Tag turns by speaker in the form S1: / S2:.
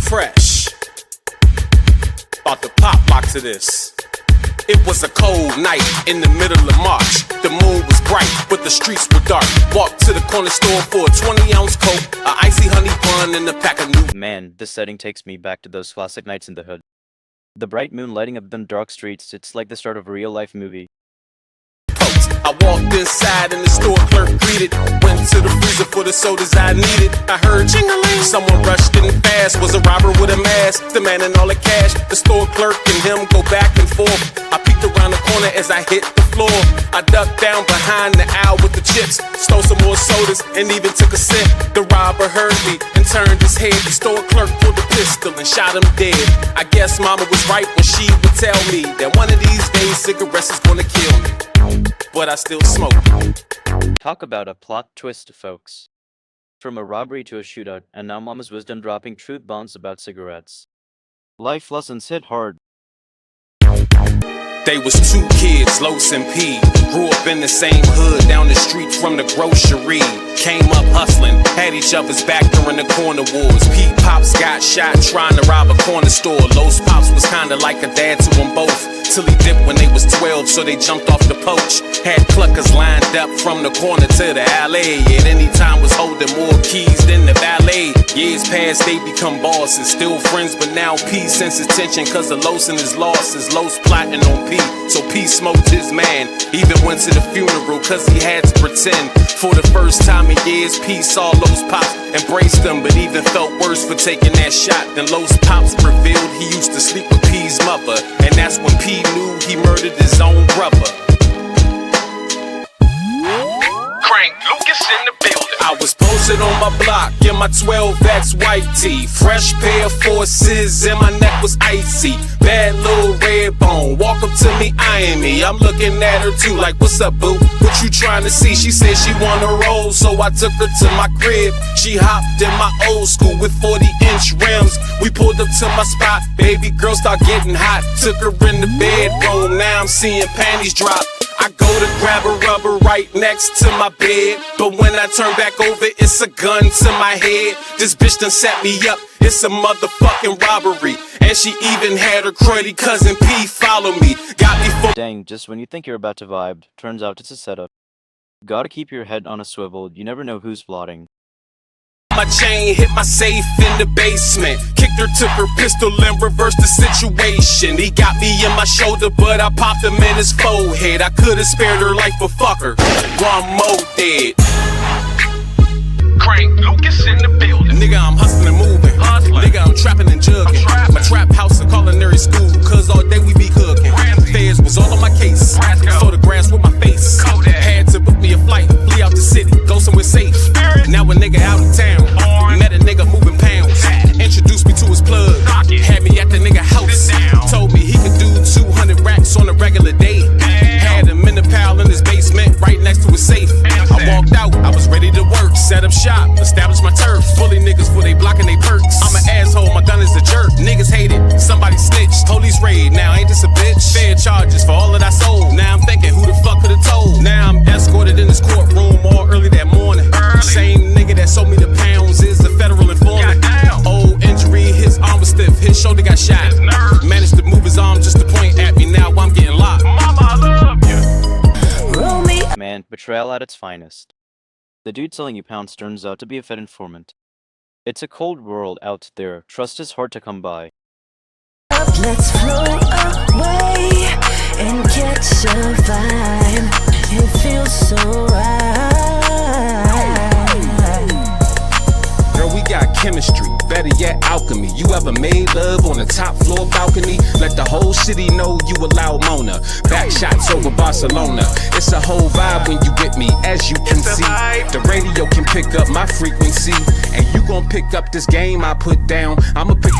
S1: Fresh. About to pop lock to this. It was a cold night in the middle of March. The moon was bright, but the streets were dark. Walked to the corner store for a 20-ounce Coke, a icy honey bun, and a pack of new.
S2: Man, this setting takes me back to those classic nights in the hood. The bright moon lighting up them dark streets, it's like the start of a real-life movie.
S1: I walked inside and the store clerk greeted. Went to the freezer for the sodas I needed. I heard jingling, someone rushed in fast. Was a robber with a mask, demanding all the cash. The store clerk and him go back and forth. I peeked around the corner as I hit the floor. I ducked down behind the aisle with the chips, stole some more sodas and even took a sip. The robber heard me and turned his head. The store clerk pulled a pistol and shot him dead. I guess mama was right when she would tell me that one of these days cigarettes is gonna kill me. But I still smoke.
S2: Talk about a plot twist, folks. From a robbery to a shootout, and now Mama's wisdom dropping truth bombs about cigarettes. Life lessons hit hard.
S1: They was two kids, Los and P. Grew up in the same hood, down the street from the grocery. Came up hustling, had each other's back during the corner wars. P Pops got shot trying to rob a corner store. Los Pops was kinda like a dad to them both, till he dipped when they was 12, so they jumped off the porch. Had cluckers lined up from the corner to the alley. At any time was holding more keys than the valet. Years past, they become bosses, still friends, but now P sense attention cause of Los and his losses. Los plotting on P, so P smoked his man. Even went to the funeral cause he had to pretend. For the first time in years, P saw Los Pops, embraced him, but even felt worse for taking that shot. Then Los Pops revealed he used to sleep with P's mother, and that's when P knew he murdered his own brother. Crank Lucas in the building. I was posted on my block in my 12X white tee. Fresh pair of forces and my neck was icy. Bad little red bone, walk up to me, eyeing me. I'm looking at her too like, what's up, boo? What you trying to see? She said she wanna roll, so I took her to my crib. She hopped in my old school with 40-inch rims. We pulled up to my spot, baby girl start getting hot. Took her in the bedroom, now I'm seeing panties drop. I go to grab a rubber right next to my bed, but when I turn back over, it's a gun to my head. This bitch done set me up, it's a motherfucking robbery. And she even had her cruddy cousin P follow me. Got me for—
S2: Dang, just when you think you're about to vibe, turns out it's a setup. Gotta keep your head on a swivel, you never know who's plotting.
S1: My chain hit my safe in the basement. Kicked her, took her pistol and reversed the situation. He got me in my shoulder, but I popped him in his forehead. I could've spared her life, but fuck her. One more dead. Crank Lucas in the building. Nigga, I'm hustling and moving. Nigga, I'm trapping and jugging. My trap house a culinary school, cause all day we be cooking. Feds was all on my case. Photographs with my face. Had to book me a flight, flee out the city, go somewhere safe. Now a nigga out of town. Met a nigga moving pounds. Introduced me to his plug. Had me at the nigga house. Told me he could do 200 racks on a regular day. Had him in the pile in his basement, right next to his safe. I walked out, I was ready to work. Set up shop, establish my turf. Bully niggas for they blocking they perks. I'm an asshole, my gun is a jerk. Niggas hate it, somebody snitched. Police raid, now ain't this a bitch? Fair charges for all that I sold. Now I'm thinking, who the fuck could've told? Now I'm escorted in this courtroom all early that morning. Same nigga that sold me the pounds is a federal informant. Old injury, his arm was stiff, his shoulder got shot. Managed to move his arm just to point at me, now I'm getting locked. Mama, I love you.
S2: Man, betrayal at its finest. The dude selling you pounds turns out to be a Fed informant. It's a cold world out there, trust is hard to come by.
S3: Let's float away and catch a vibe. It feels so right.
S1: Girl, we got chemistry, better yet alchemy. You ever made love on the top floor balcony? Let the whole city know you allow Mona. Back shots over Barcelona. It's a whole vibe when you with me, as you can see. The radio can pick up my frequency, and you gon' pick up this game I put down. I'ma pick